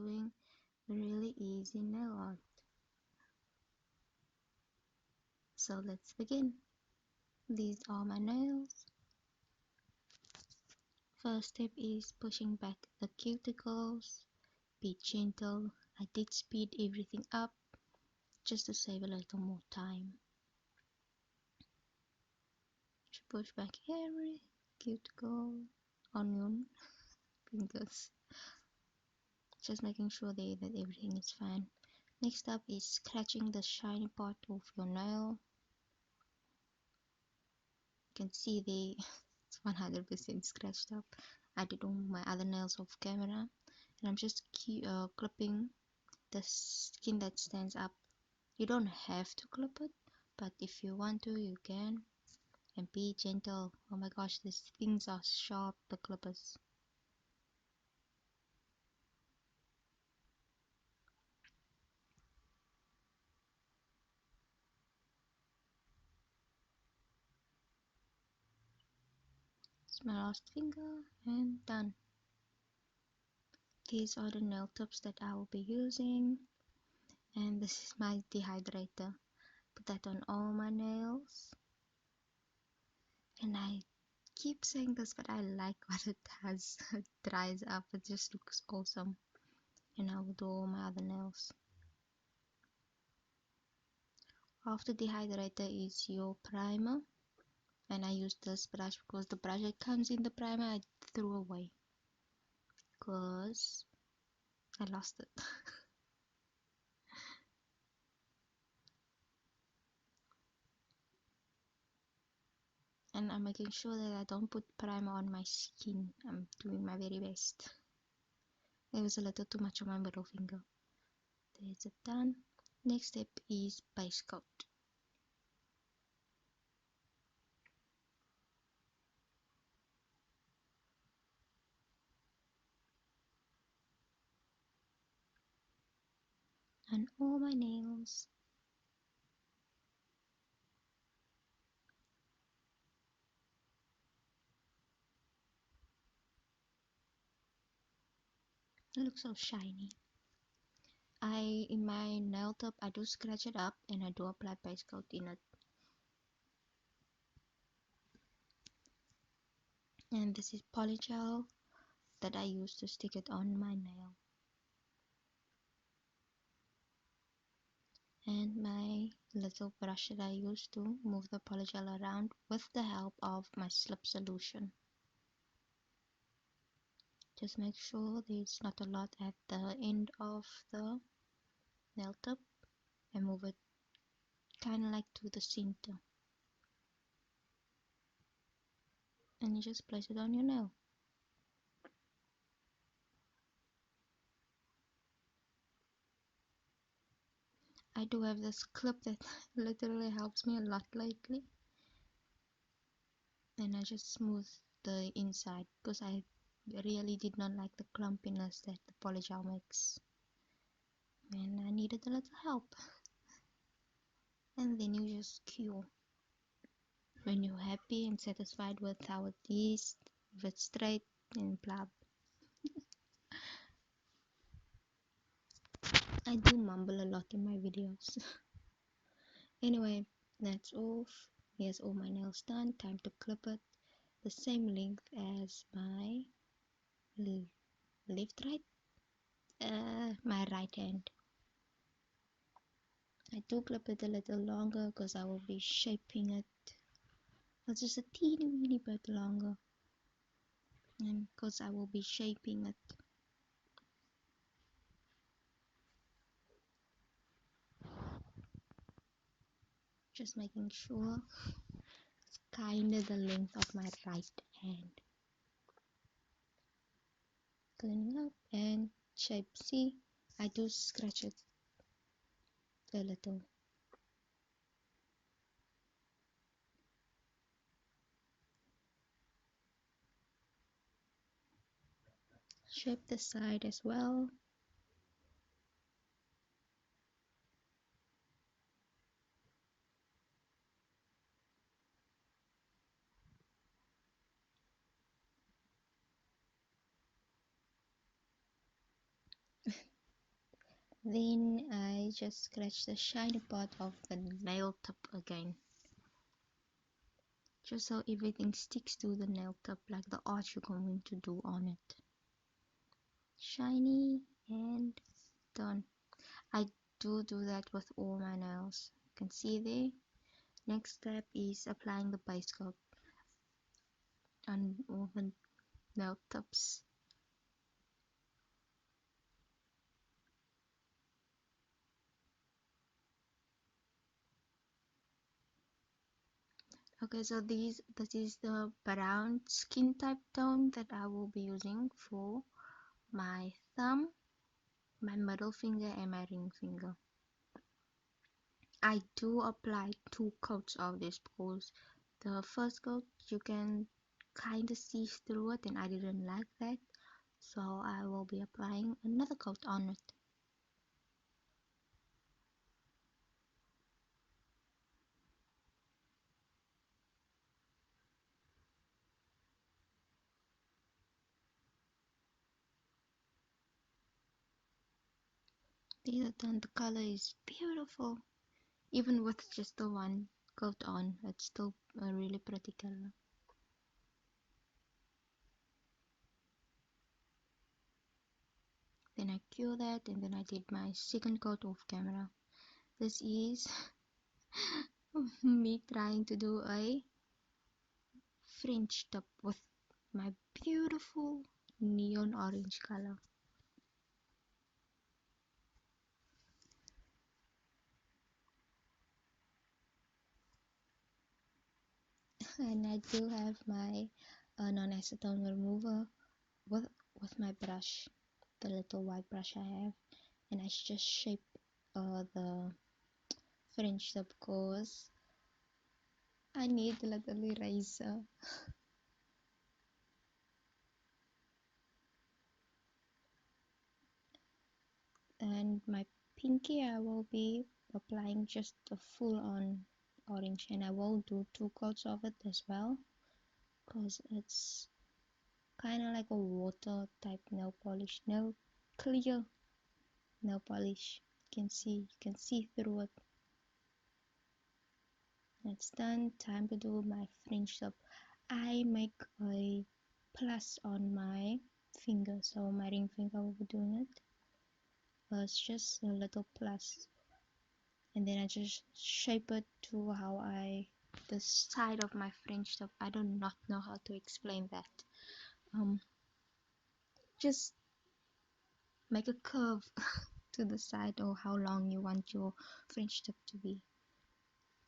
doing really easy nail art. So let's begin. These are my nails. First step is pushing back the cuticles. Be gentle. I did speed everything up just to save a little more time. Just push back every cuticle on your fingers. Just making sure there that everything is fine. Next up is scratching the shiny part of your nail. You can see there it's 100% scratched up. I did all my other nails off camera, and I'm just clipping the skin that stands up. You don't have to clip it, but if you want to, you can. And be gentle. Oh my gosh, these things are sharp, the clippers. It's my last finger and done. These are the nail tips that I will be using, and this is my dehydrator. Put that on all my nails, and I keep saying this, but I like what it does. It dries up, it just looks awesome. And I will do all my other nails. After dehydrator is your primer, and I use this brush because the brush that comes in the primer I threw away because I lost it. And I'm making sure that I don't put primer on my skin. I'm doing my very best. There was a little too much on my middle finger. There's it done. Next step is base coat. On all my nails. It looks so shiny. In my nail tip, I do scratch it up and I do apply base coat in it. And this is polygel that I use to stick it on my nail. And my little brush that I use to move the polygel around with the help of my slip solution. Just make sure there's not a lot at the end of the nail tip and move it kind of like to the center, and you just place it on your nail. I do have this clip that literally helps me a lot lately, and I just smooth the inside because I really did not like the clumpiness that the polygel makes, and I needed a little help. And then you just cure when you're happy and satisfied with how it is, if it's straight and blah. I do mumble a lot in my videos. Anyway, that's off. Here's all my nails done. Time to clip it the same length as my left right my right hand. I do clip it a little longer because I will be shaping it. It's just a teeny weeny bit longer, and because I will be shaping it. Just making sure it's kind of the length of my right hand. Cleaning up and shape. See, I do scratch it a little. Shape the side as well. Then I just scratch the shiny part of the nail tip again, just so everything sticks to the nail tip like the art you're going to do on it. Shiny and done. I do that with all my nails. You can see there. Next step is applying the base coat on all the nail tips. Okay, so this is the brown skin type tone that I will be using for my thumb, my middle finger and my ring finger. I do apply 2 coats of this because the first coat you can kind of see through it and I didn't like that, so I will be applying another coat on it. Then the color is beautiful. Even with just the one coat on, it's still a really pretty color. Then I cure that and then I did my second coat off camera. This is me trying to do a French tip with my beautiful neon orange color. And I do have my non-acetone remover with my brush, the little white brush I have, and I just shape the French tip because I need a little eraser. And my pinky I will be applying just a full on orange, and I will do 2 coats of it as well because it's kind of like a water type nail polish, no clear nail polish. You can see through it. It's done. Time to do my French tip. I make a plus on my finger, so my ring finger will be doing it. It's just a little plus, and then I just shape it to how the side of my French tip. I do not know how to explain that. Just make a curve to the side or how long you want your French tip to be.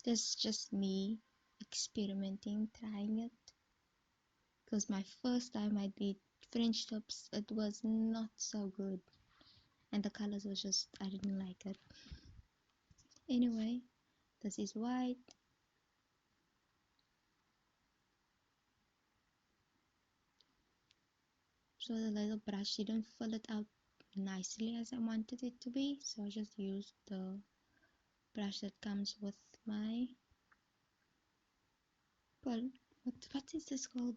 This is just me experimenting, trying it. Because my first time I did French tips, it was not so good. And the colors was just, I didn't like it. Anyway, this is white. So the little brush didn't fill it out nicely as I wanted it to be. So I just used the brush that comes with my, well, what is this called?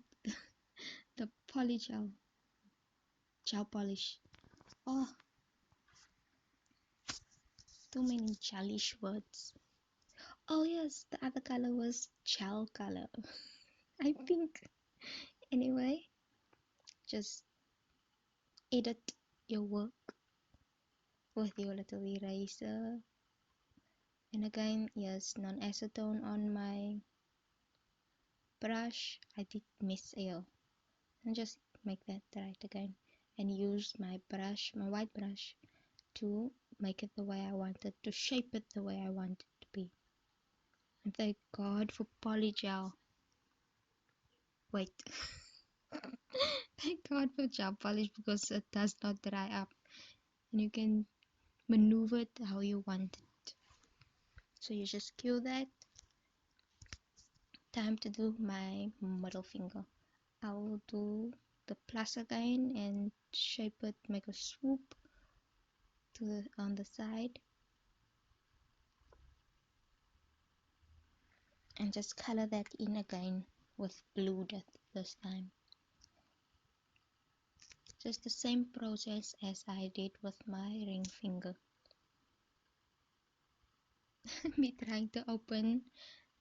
The polygel, gel polish. Oh, too many gelish words. Oh yes, the other color was gel color. I think. Anyway, just edit your work with your little eraser. And again, yes, non-acetone on my brush. I did miss air. And just make that right again. And use my brush, my white brush, to make it the way I want it, to shape it the way I want it to be. And thank God for polygel. Wait. Thank God for gel polish because it does not dry up. And you can maneuver it how you want it. So you just cue that. Time to do my middle finger. I will do the plus again and shape it, make a swoop to on the side, and just color that in again with blue this time. Just the same process as I did with my ring finger. me trying to open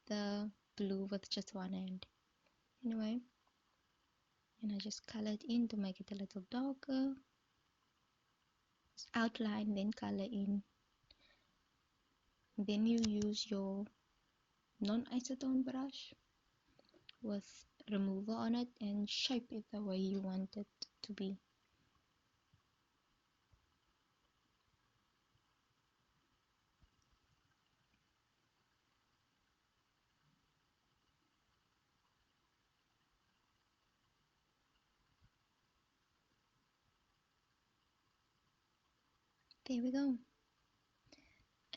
the blue with just one hand. Anyway, and I just color it in to make it a little darker. Just outline, then color in. Then you use your non-acetone brush with remover on it and shape it the way you want it to be. There we go.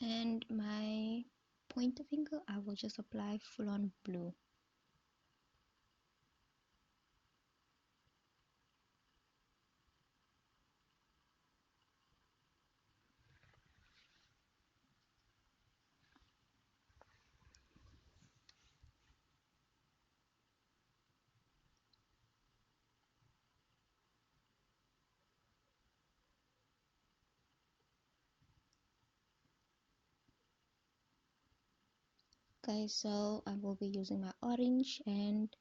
And my pointer finger, I will just apply full on blue. Okay, so I will be using my orange and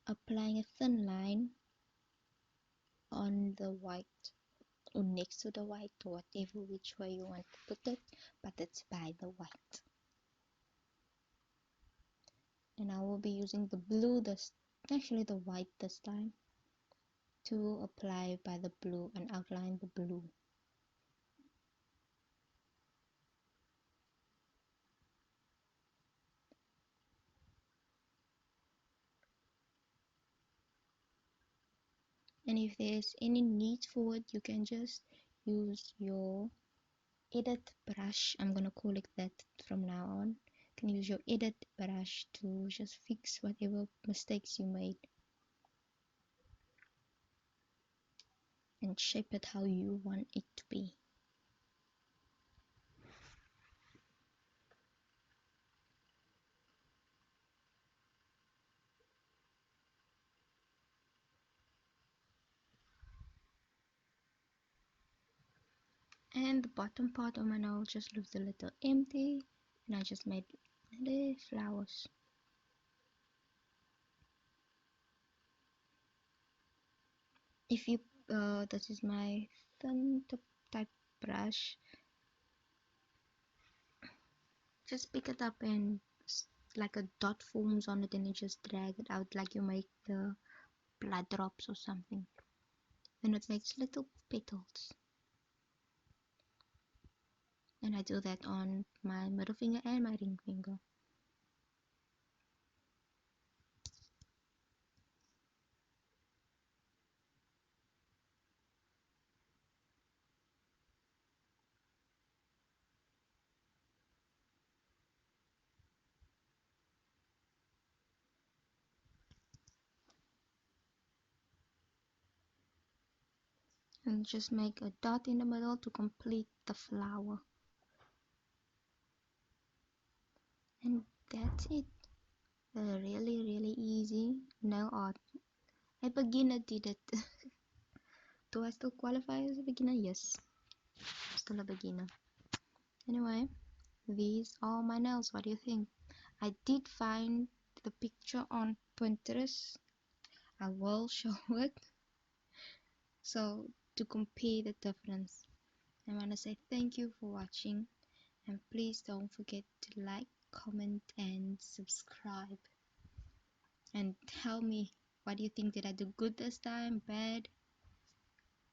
applying a thin line on the white or next to the white, or whatever which way you want to put it, but it's by the white. And I will be using the blue actually the white this time, to apply by the blue and outline the blue. And if there's any need for it, you can just use your edit brush. I'm gonna call it that from now on. You can use your edit brush to just fix whatever mistakes you made and shape it how you want it to be. And the bottom part of my nail just looks a little empty, and I just made little flowers. If you this is my thin tip type brush, just pick it up and like a dot forms on it, and you just drag it out like you make the blood drops or something, and it makes little petals. And I do that on my middle finger and my ring finger. And just make a dot in the middle to complete the flower. And that's it. Really easy nail art. A beginner did it. Do I still qualify as a beginner? Yes, I'm still a beginner. Anyway, these are my nails. What do you think? I did find the picture on Pinterest. I will show it. So to compare the difference, I want to say thank you for watching, and please don't forget to like, comment and subscribe, and tell me what do you think. Did I do good this time, bad?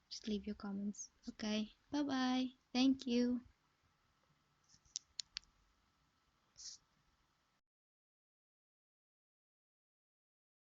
Just leave your comments. Okay, bye bye, thank you.